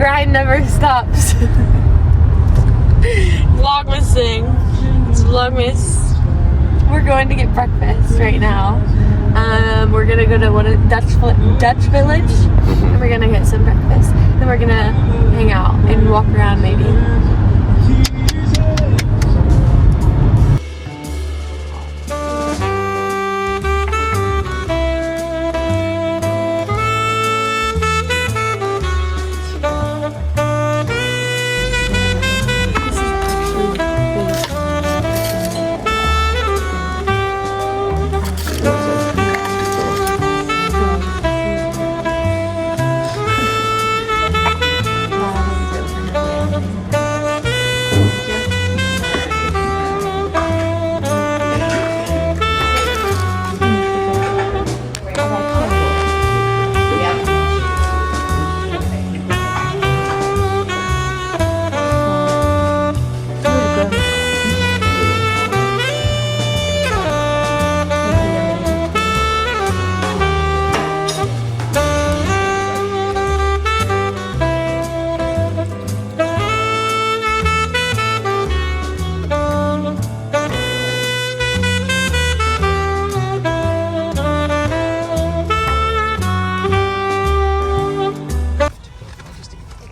grind never stops. Vlogmas thing. It's Vlogmas. We're going to get breakfast right now. We're gonna go to Dutch Village, and we're gonna get some breakfast. Then we're gonna hang out and walk around maybe.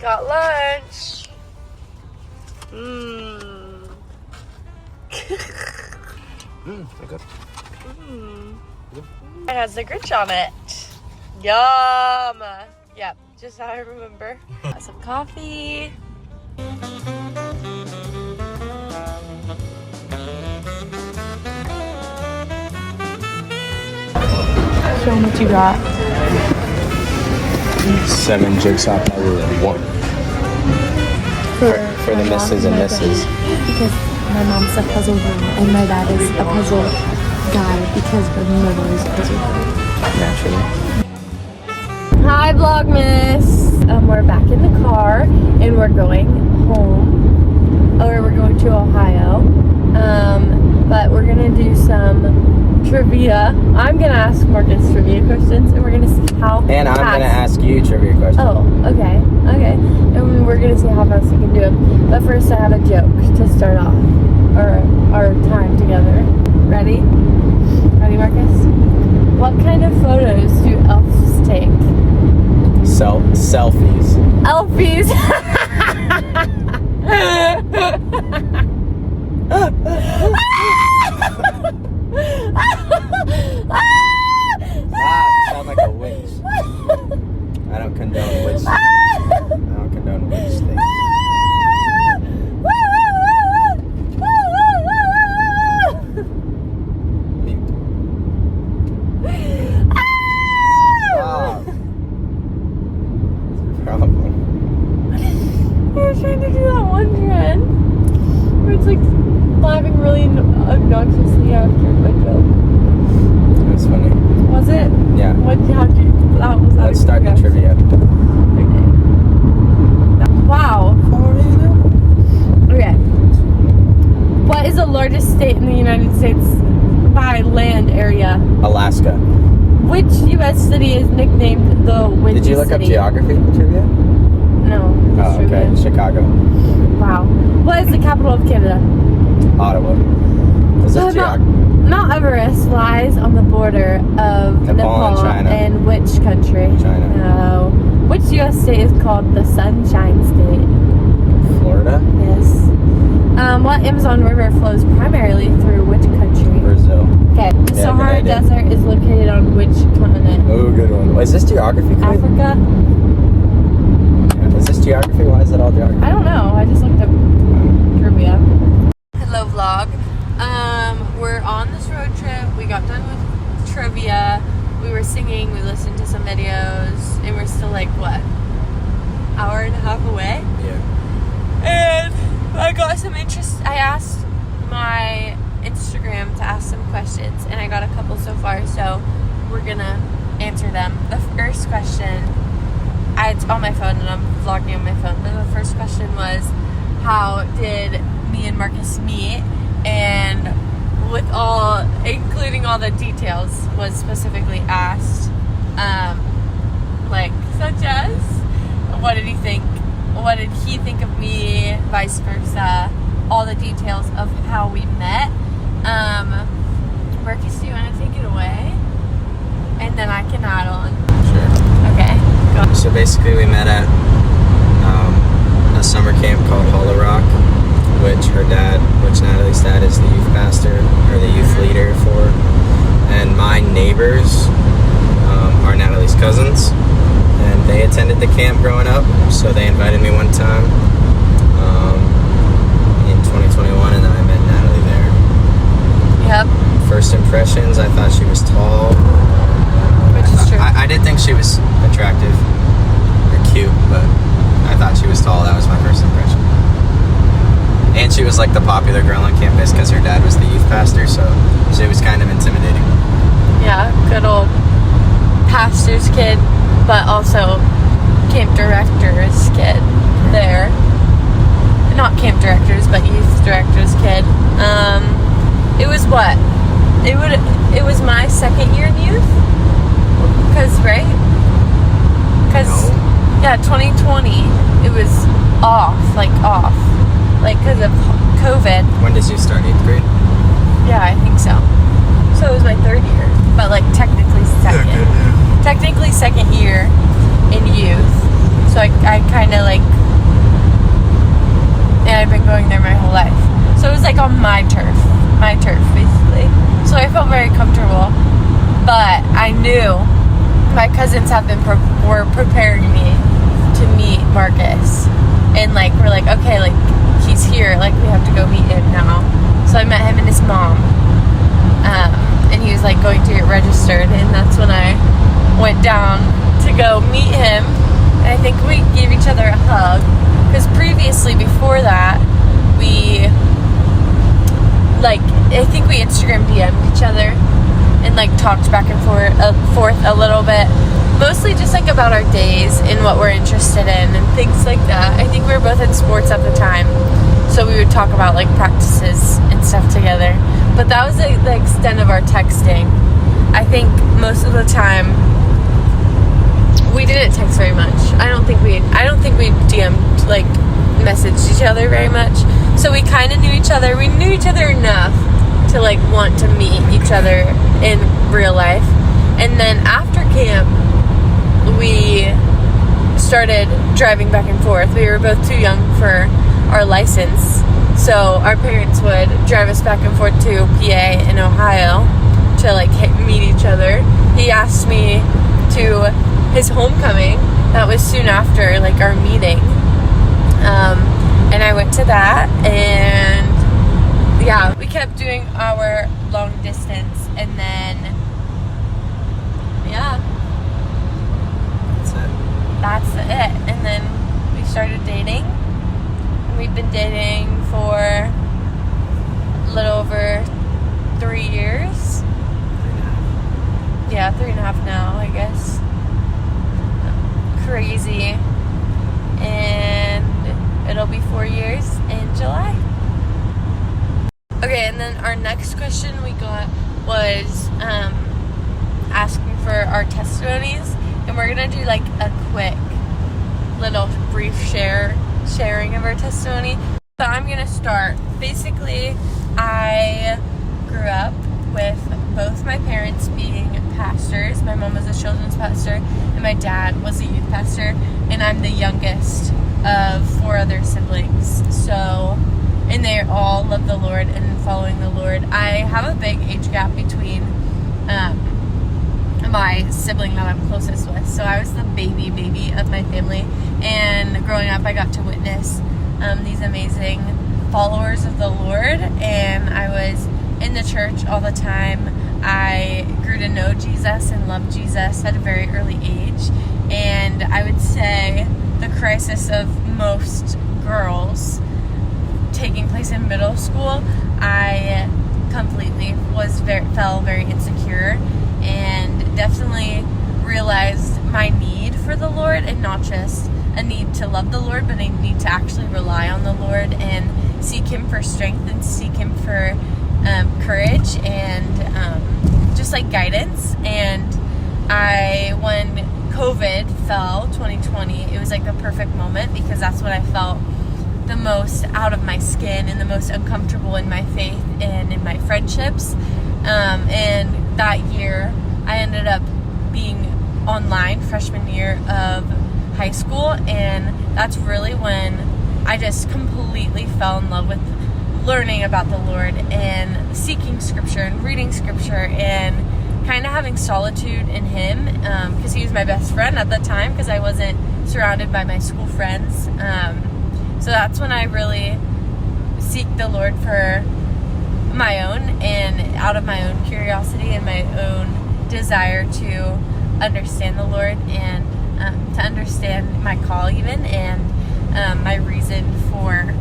Got lunch. Okay. It has the Grinch on it. Yum. Yep, just how I remember. Got some coffee. Show them what you got. 7 jigsaw puzzles and 1 for the misses and misses. Because my mom's a puzzle girl and my dad is a puzzle guy because my mother is a puzzle girl. Naturally. Hi Vlogmas! We're back in the car and we're going home. Or we're going to Ohio. But we're gonna do some trivia. I'm gonna ask Marcus trivia questions and we're gonna see how And I'm fast. gonna ask you trivia questions. Oh, okay. Okay. And we're gonna see how fast we can do them. But first I have a joke to start off our time together. Ready? Ready, Marcus? What kind of photos do elves take? Selfies. Elfies! You sound like a witch. I don't condone witch. I don't condone witch things. Mute. Stop. What's your problem? I was trying to do that one trend where it's like laughing really obnoxiously after my joke. That's funny. Was it? Yeah. How'd you, that was that Let's start the trivia. Okay. Wow. Okay. What is the largest state in the United States by land area? Alaska. Which U.S. city is nicknamed the Windy Did you look up City? geography trivia? No. Oh, okay. Trivia. Chicago. Wow. What is the capital of Canada? Ottawa. Is this geography? Mount Everest lies on the border of Nepal and China. and which country? China. No. Which U.S. state is called the Sunshine State? Florida. Yes. What Amazon River flows primarily through which country? Brazil. Okay. The Yeah, Sahara good idea. Desert is located on which continent? Oh, good one. Is this geography? quiz? Africa? Is this geography? Why is it all geography? I don't know. I just looked up trivia. Hello, vlog. We're on this road trip. We got done with trivia. We were singing. We listened to some videos, and we're still like what, hour and a half away? Yeah. And I got some interest. I asked my Instagram to ask some questions, and I got a couple so far. So we're gonna answer them. The first question, it's on my phone, and I'm vlogging on my phone. But the first question was, how did me and Marcus meet? And with including all the details, was specifically asked, like such as, what did he think what did he think of me, vice versa, all the details of how we met. Marcus, do you want to take it away? And then I can add on. Sure. Okay, go. So basically we met at a summer camp called Hollow Rock, which Natalie's dad is the youth pastor, or the youth leader for. And my neighbors are Natalie's cousins, and they attended the camp growing up, so they invited me one time in 2021, and then I met Natalie there. Yep. First impressions, I thought she was tall. Which is true. I did think she was attractive or cute, but I thought she was tall. That was my first impression. And she was like the popular girl on campus because her dad was the youth pastor, so she was kind of intimidating. Yeah, good old pastor's kid, but also camp director's kid there. Not camp directors, but youth director's kid. It was what? It was my second year in youth? Right? Yeah, 2020, it was off, because of COVID. When did you start, 8th grade? Yeah, I think so. So it was my third year, but technically second. Technically second year in youth. So I kind of and I've been going there my whole life. So it was on my turf basically. So I felt very comfortable, but I knew my cousins were preparing me to meet Marcus, and we're okay, he's here, we have to go meet him now. So I met him and his mom, and he was going to get registered, and that's when I went down to go meet him. And I think we gave each other a hug, because previously, before that, I think we Instagram DM'd each other and talked back and forth a little bit, mostly just about our days and what we're interested in and things like that. I think we were both in sports at the time, so we would talk about practices and stuff together. But that was the extent of our texting. I think most of the time we didn't text very much. I don't think we DM'd messaged each other very much. So we kind of knew each other. We knew each other enough to want to meet each other in real life. And then after camp, we started driving back and forth. We were both too young for our license, so our parents would drive us back and forth to PA in Ohio to meet each other. He asked me to his homecoming. That was soon after our meeting, and I went to that, and yeah, we kept doing our long distance, and then yeah, that's it. And then we started dating, and we've been dating for a little over 3 years. Yeah, 3.5 now, I guess. Crazy. And it'll be 4 years in July. Okay, and then our next question we got was asking for our testimonies, and we're gonna do a quick little brief sharing of our testimony. So I'm gonna start. Basically, I grew up with both my parents being pastors. My mom was a children's pastor, and my dad was a youth pastor, and I'm the youngest of 4 other siblings. So, and they all love the Lord and following the Lord. I have a big age gap between my sibling that I'm closest with. So I was the baby of my family, and growing up I got to witness these amazing followers of the Lord, and I was in the church all the time. I grew to know Jesus and love Jesus at a very early age, and I would say the crisis of most girls taking place in middle school, I completely felt very insecure, and definitely realized my need for the Lord, and not just a need to love the Lord, but a need to actually rely on the Lord and seek Him for strength and seek Him for courage and just guidance. And when COVID fell, 2020, 2020, it was like the perfect moment because that's when I felt the most out of my skin and the most uncomfortable in my faith and in my friendships. And that year, I ended up being online freshman year of high school, and that's really when I just completely fell in love with learning about the Lord and seeking scripture and reading scripture and kind of having solitude in him, because he was my best friend at the time because I wasn't surrounded by my school friends. So that's when I really seek the Lord for my own and out of my own curiosity and my own desire to understand the Lord and to understand my call even, and my reason for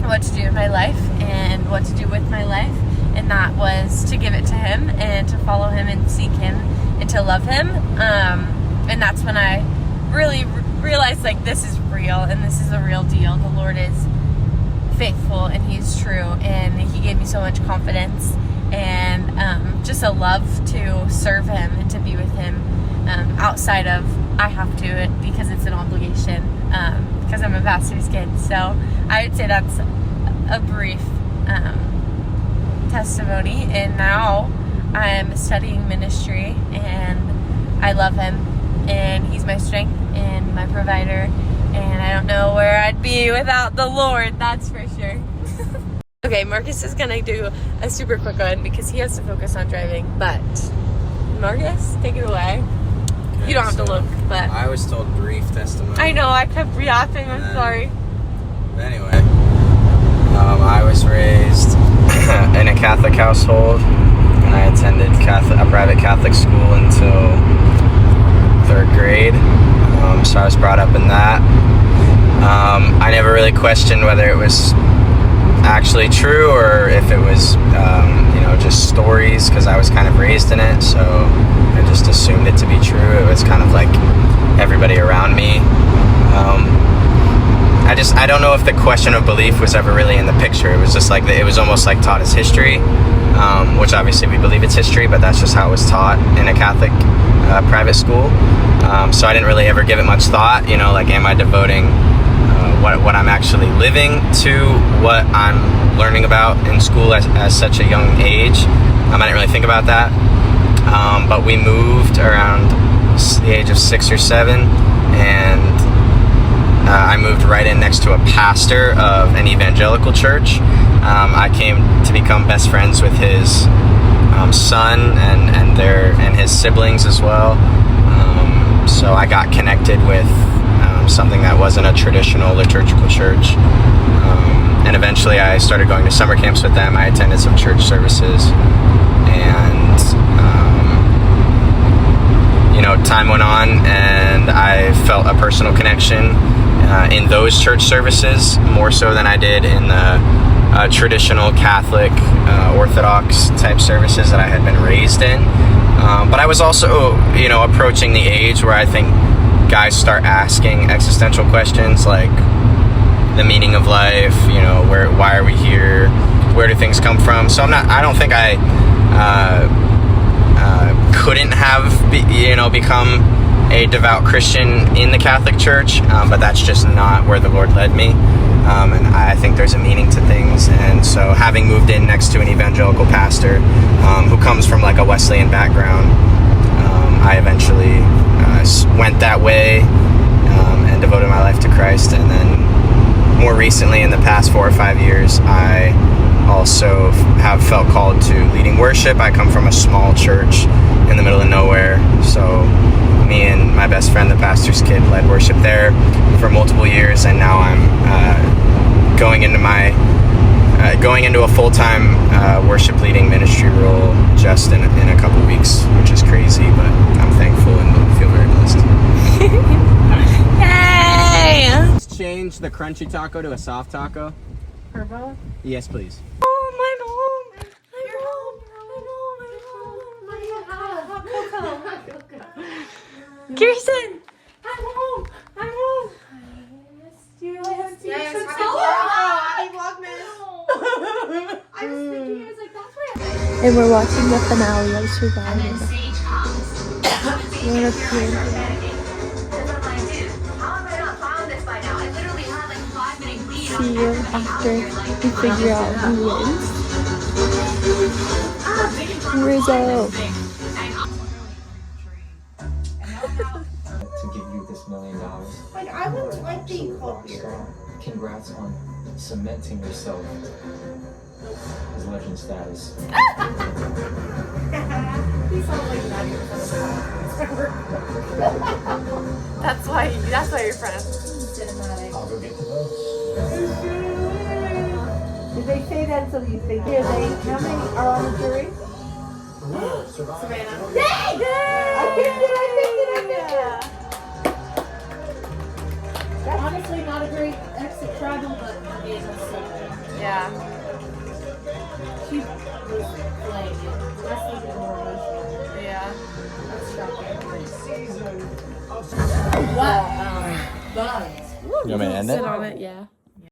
what to do in my life and what to do with my life. And that was to give it to him and to follow him and seek him and to love him. And that's when I really realized, like, this is real and this is a real deal. The Lord is faithful and he's true, and he gave me so much confidence and just a love to serve him and to be with him outside of I have to because it's an obligation, because I'm a pastor's kid. So I would say that's a brief testimony. And now I'm studying ministry and I love him and he's my strength and my provider, and I don't know where I'd be without the Lord, that's for sure. Okay, Marcus is gonna do a super quick one because he has to focus on driving, but Marcus, take it away. Okay, you don't have to look, but I was told brief testimony. I know, I kept yapping, I'm sorry. Anyway, I was raised in a Catholic household, and I attended a private Catholic school until 3rd grade. So I was brought up in that. I never really questioned whether it was actually true or if it was, just stories, because I was kind of raised in it. So I just assumed it to be true. It was kind of like everybody around me. I don't know if the question of belief was ever really in the picture. It was just like, it was almost like taught as history, which obviously we believe it's history, but that's just how it was taught in a Catholic private school. So I didn't really ever give it much thought, like, am I devoting what I'm actually living to what I'm learning about in school as such a young age? I didn't really think about that. But we moved around the age of 6 or 7, and I moved right in next to a pastor of an evangelical church. I came to become best friends with his son and his siblings as well. So I got connected with something that wasn't a traditional liturgical church. And eventually I started going to summer camps with them. I attended some church services, and time went on, and I felt a personal connection in those church services more so than I did in the traditional Catholic Orthodox type services that I had been raised in. But I was also, approaching the age where I think guys start asking existential questions like the meaning of life, why are we here? Where do things come from? So I don't think I couldn't have, become a devout Christian in the Catholic Church, but that's just not where the Lord led me. And I think there's a meaning to things. And so having moved in next to an evangelical pastor who comes from like a Wesleyan background, I eventually went that way and devoted my life to Christ. And then more recently, in the past 4 or 5 years, I also have felt called to leading worship. I come from a small church in the middle of nowhere, so me and my best friend, the pastor's kid, led worship there for multiple years, and now I'm going into a full-time worship leading ministry role just in a couple weeks, which is crazy, but I'm thankful and feel very blessed. Yay! Let's change the crunchy taco to a soft taco. Purple? Yes, please. Oh, I'm home! I'm home! Kirsten! I'm home! I'm home! I missed you. I missed you. Happy Vlogmas. I was thinking, I was like, that's why. And we're watching the finale of Survivor. Sage comes. What a see you after we figure out who wins. Rizzo. To give you this $1 million. Like, I wouldn't like being called weird. Congrats on cementing yourself as legend status. He sounds like that. That's why you're friends. Cinematic. I'll go get the votes. Did they say that so you think how many are on the jury? Savannah. Yay! I picked it! Honestly, not a great exit travel, but it was so good. Yeah. She was playing it. The rest of them were emotional. Yeah. That's shocking. What? But. You want me to end Sit it? on it, yeah.